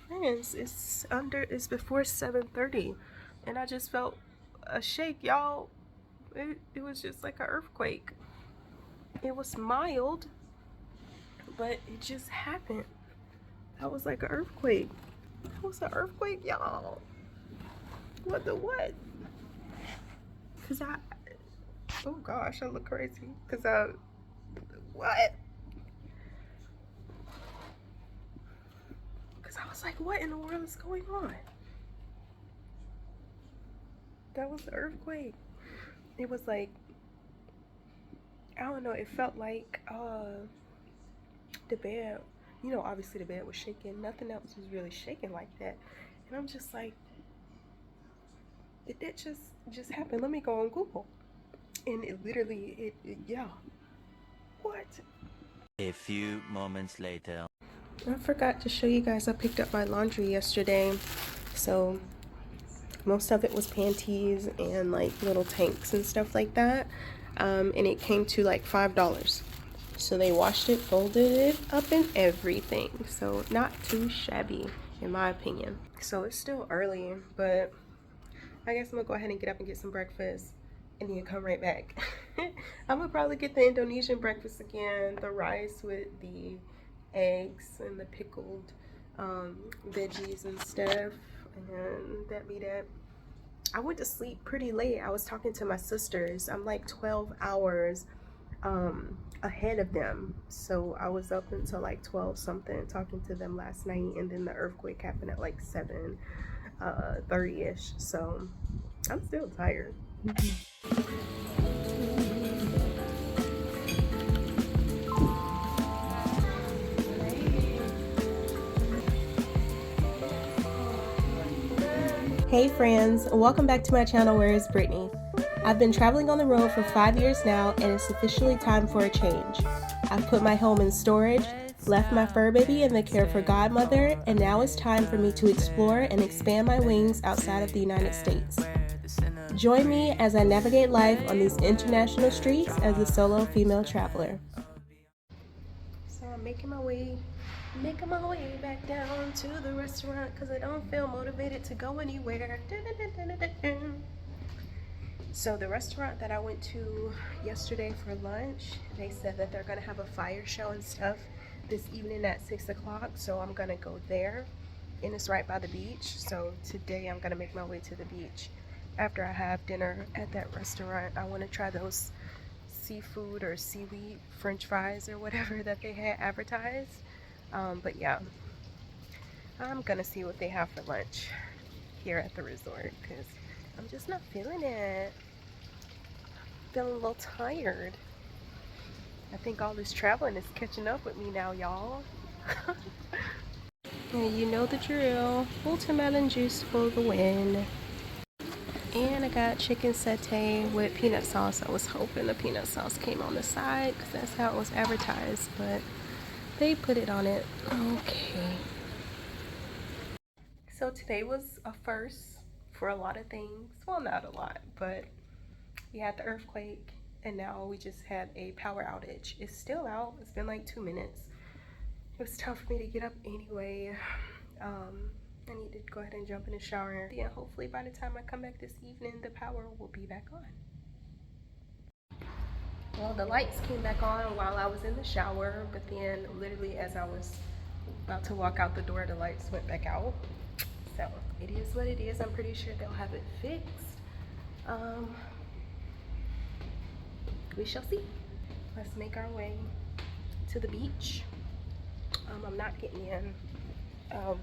friends, it's before 7:30, and I just felt a shake, y'all. It was just like an earthquake. It was mild, but it just happened. That was like an earthquake. That was an earthquake, y'all. What the what? Cause oh gosh, I look crazy. What? Cause I was like, what in the world is going on? That was the earthquake. It was like, I don't know, it felt like the bed, obviously the bed was shaking. Nothing else was really shaking like that. And I'm just like, did that just happen? Let me go on Google. And it literally, yeah. What? A few moments later. I forgot to show you guys, I picked up my laundry yesterday. So most of it was panties and like little tanks and stuff like that. And it came to like $5. So they washed it, folded it up and everything. So not too shabby in my opinion. So it's still early, but I guess I'm gonna go ahead and get up and get some breakfast and then come right back. I'm gonna probably get the Indonesian breakfast again, the rice with the eggs and the pickled veggies and stuff, and that be that. I went to sleep pretty late. I was talking to my sisters. I'm like 12 hours ahead of them, so I was up until like 12 something talking to them last night, and then the earthquake happened at like 7:30ish, so I'm still tired. Hey friends, welcome back to my channel Where is Brittany. I've been traveling on the road for 5 years now, and it's officially time for a change. I've put my home in storage, left my fur baby in the care for godmother, and now it's time for me to explore and expand my wings outside of the United States. Join me as I navigate life on these international streets as a solo female traveler. So I'm making my way back down to the restaurant because I don't feel motivated to go anywhere. So the restaurant that I went to yesterday for lunch, they said that they're gonna have a fire show and stuff this evening at 6 o'clock, so I'm gonna go there, and it's right by the beach. So today I'm gonna make my way to the beach after I have dinner at that restaurant. I want to try those seafood or seaweed french fries or whatever that they had advertised. But yeah, I'm gonna see what they have for lunch here at the resort because I'm just not feeling it. Feeling a little tired. I think all this traveling is catching up with me now, y'all. You know the drill. Watermelon juice for the win. And I got chicken satay with peanut sauce. I was hoping the peanut sauce came on the side because that's how it was advertised, but they put it on it. Okay. So today was a first for a lot of things. Well, not a lot, but we had the earthquake and now we just had a power outage. It's still out. It's been like 2 minutes. It was tough for me to get up anyway. I need to go ahead and jump in the shower, and hopefully by the time I come back this evening, the power will be back on. Well, the lights came back on while I was in the shower, but then literally as I was about to walk out the door, the lights went back out. So it is what it is. I'm pretty sure they'll have it fixed. We shall see. Let's make our way to the beach. I'm not getting in,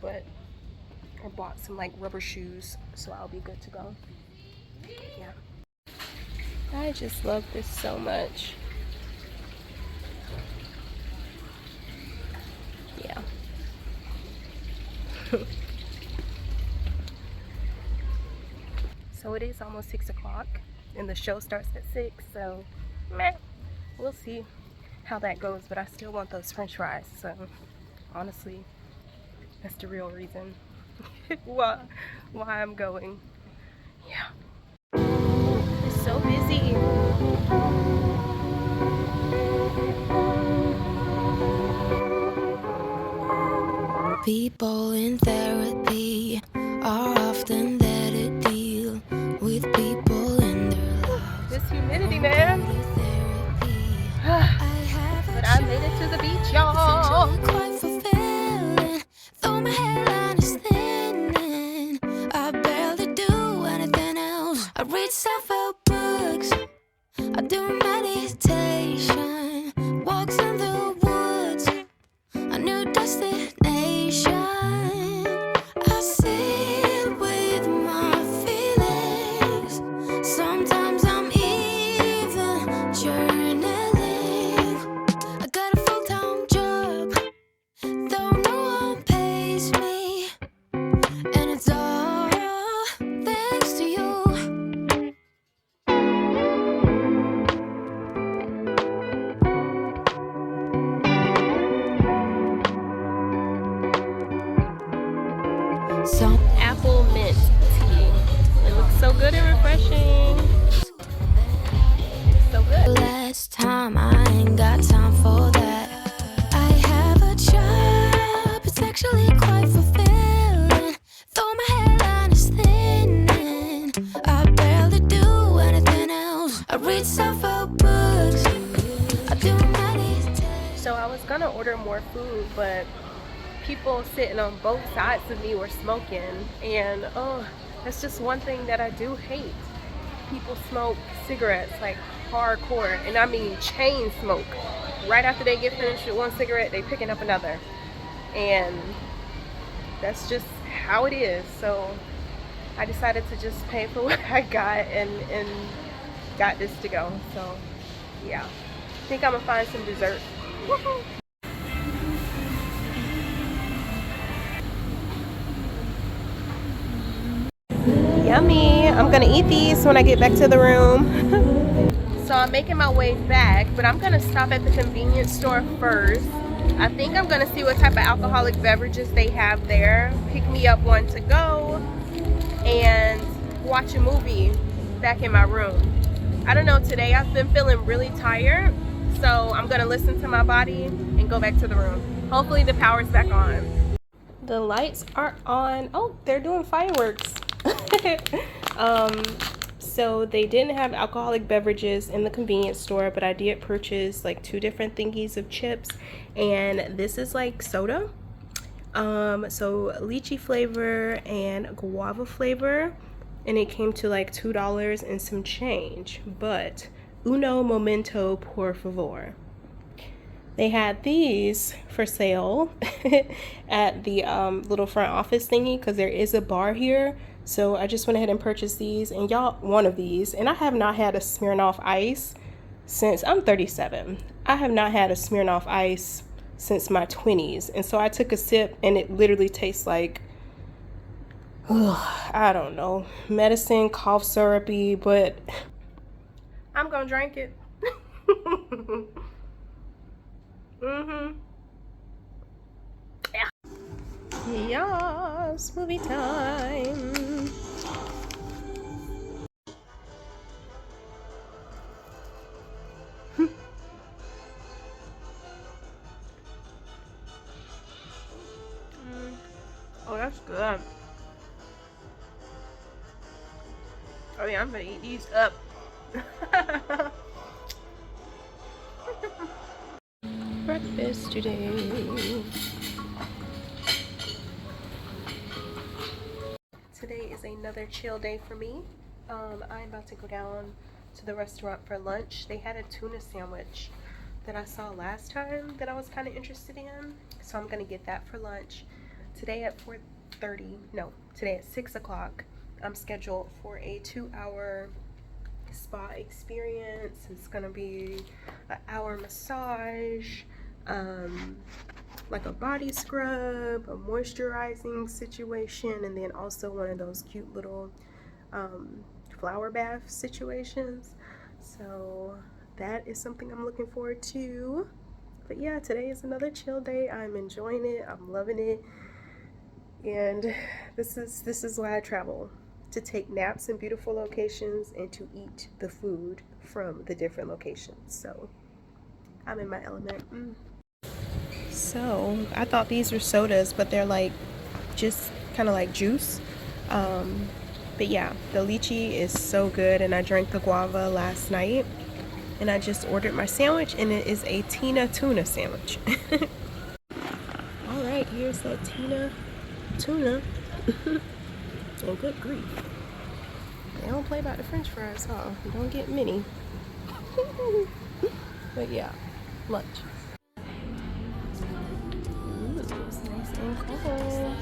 but I bought some like rubber shoes, so I'll be good to go. Yeah. I just love this so much. Yeah. So it is almost 6 o'clock and the show starts at 6, so meh. We'll see how that goes, but I still want those french fries, so honestly, that's the real reason why I'm going. Yeah. It's so busy. People in therapy are often there to deal with people in their lives. This humidity, man. But I made it to the beach, y'all. Quite fulfilling, though my hairline is thinning. I barely do anything else. I read self-help books. I do meditation, walks in the woods, a new destination. I sit with my feelings. Sometimes I'm even journaling. I got a full-time job, though no one pays me, and it's all thanks to you. Some Apple mint tea. It looks so good and refreshing. So good. last time, I ain't got time for that. I have a job, it's actually quite fulfilling, though my hairline is thinning. I barely do anything else. I read self-help books. I do meditation. So I was gonna order more food, but people sitting on both sides of me were smoking, and oh, that's just one thing that I do hate. People smoke cigarettes like hardcore, and I mean chain smoke. Right after they get finished with one cigarette, they picking up another, and that's just how it is. So I decided to just pay for what I got and got this to go. So yeah, I think I'm gonna find some dessert. Woohoo! Yummy. I'm gonna eat these when I get back to the room. So I'm making my way back, but I'm gonna stop at the convenience store first. I think I'm gonna see what type of alcoholic beverages they have there, pick me up one to go, and watch a movie back in my room. I don't know, today I've been feeling really tired, so I'm gonna listen to my body and go back to the room. Hopefully the power's back on. The lights are on. Oh, they're doing fireworks. So they didn't have alcoholic beverages in the convenience store, but I did purchase like 2 different thingies of chips, and this is like soda. So lychee flavor and guava flavor, and it came to like $2 and some change, but uno momento por favor. They had these for sale at the little front office thingy, because there is a bar here. So I just went ahead and purchased these, and y'all, one of these, and I have not had a Smirnoff Ice since I'm 37. I have not had a Smirnoff Ice since my 20s, and so I took a sip, and it literally tastes like, I don't know, medicine, cough syrupy, but I'm gonna drink it. Yeah. Yes, movie time. Oh, that's good. Oh yeah, I'm gonna eat these up. Breakfast today. Today is another chill day for me. I'm about to go down to the restaurant for lunch. They had a tuna sandwich that I saw last time that I was kind of interested in, so I'm gonna get that for lunch. Today at 4:30, no, today at 6 o'clock, I'm scheduled for a 2-hour spa experience. It's gonna be an hour massage, like a body scrub, a moisturizing situation, and then also one of those cute little flower bath situations. So that is something I'm looking forward to. But yeah, today is another chill day. I'm enjoying it. I'm loving it. And this is why I travel, to take naps in beautiful locations and to eat the food from the different locations. So I'm in my element. So I thought these were sodas, but they're like just kind of like juice. But yeah, the lychee is so good, and I drank the guava last night. And I just ordered my sandwich, and it is a Tina tuna sandwich. All right, here's that Tina tuna. And good grief, they don't play about the French fries, huh? You don't get many. But yeah, lunch. Ooh, it's nice and cold.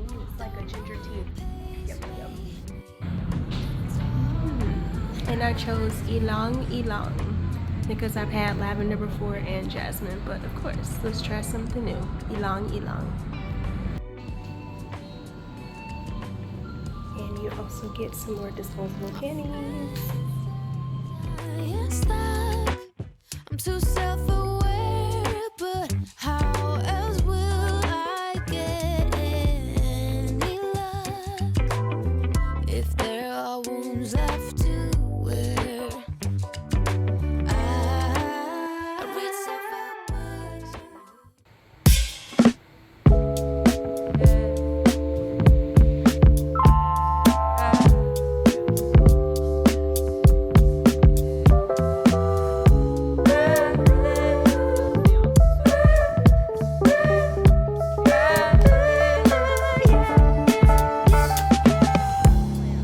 Ooh, it's like a ginger tea. Yum, yum. And I chose ylang ylang because I've had lavender before and jasmine, but of course, let's try something new. Ylang ylang. And you also get some more disposable panties. I'm too self-aware, but how else will I get any luck if there are wounds left to wear? I read so far.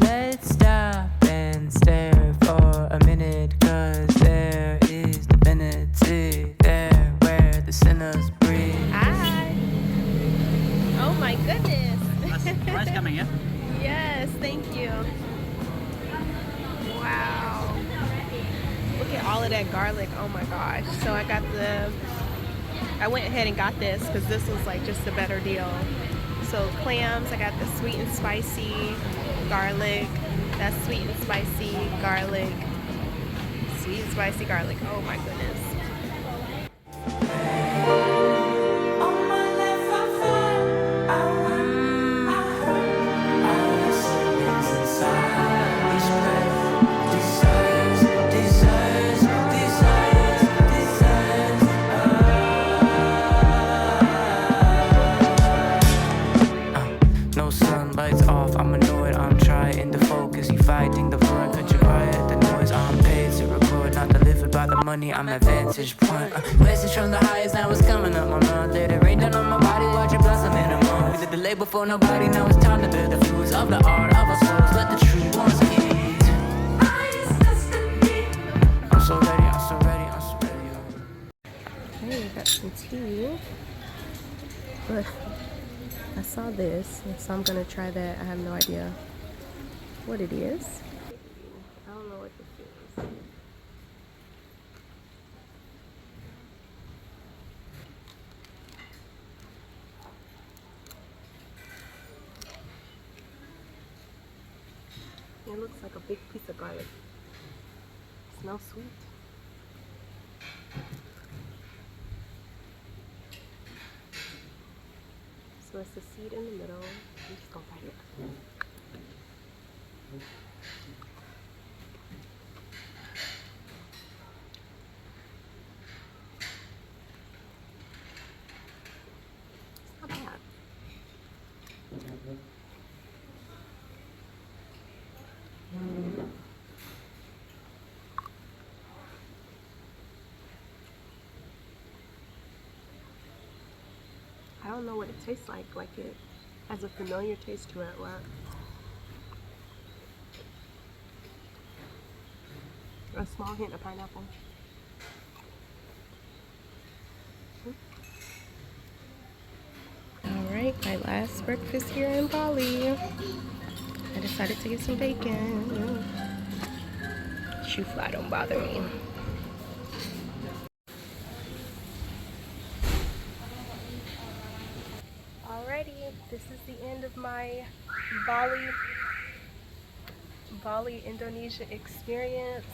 Let's stop and stare for a minute, 'cause there is divinity there where the sinners breathe. Hi. Oh my goodness. Rice coming, yeah? Yes, thank you. Wow. Look at all of that garlic. Oh my gosh. So I went ahead and got this because this was like just a better deal. So clams, I got the sweet and spicy garlic. That's sweet and spicy garlic. Sweet and spicy garlic. Oh my goodness. No sunlight's off, I'm annoyed, I'm trying to focus. You fighting the front, could you quiet the noise? I'm paid to record, not delivered by the money, I'm at vantage point. Message from the highest, now it's coming up my mouth. Let it rain down on my body, watch it blossom in a month. We did the labor for nobody, now it's time to bear the fruits of the art of our souls. Let the true ones eat. I'm so ready, I'm so ready, I'm so ready. Okay, got some tea. But I saw this, so I'm gonna try that. I have no idea what it is. I don't know what this is. It looks like a big piece of garlic. It smells sweet. So it's the seed in the middle. I'm just gonna bite it. It's not bad. I don't know what it tastes like it has a familiar taste to it. What? A small hint of pineapple. Alright, my last breakfast here in Bali. I decided to get some bacon. Shoe fly don't bother me. Alrighty, this is the end of my Bali, Indonesia experience.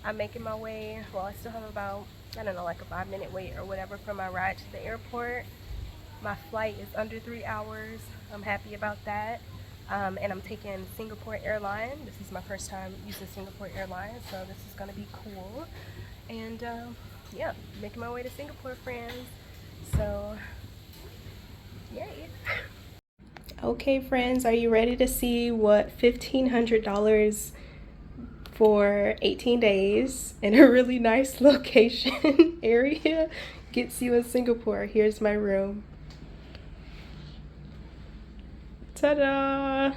I'm making my way, well, I still have about, I don't know, like a 5-minute wait or whatever for my ride to the airport. My flight is under 3 hours. I'm happy about that. And I'm taking Singapore Airlines. This is my first time using Singapore Airlines, so this is gonna be cool. And yeah, making my way to Singapore, friends. So yay. Okay, friends, are you ready to see what $1,500 for 18 days in a really nice location area gets you in Singapore? Here's my room. Ta-da!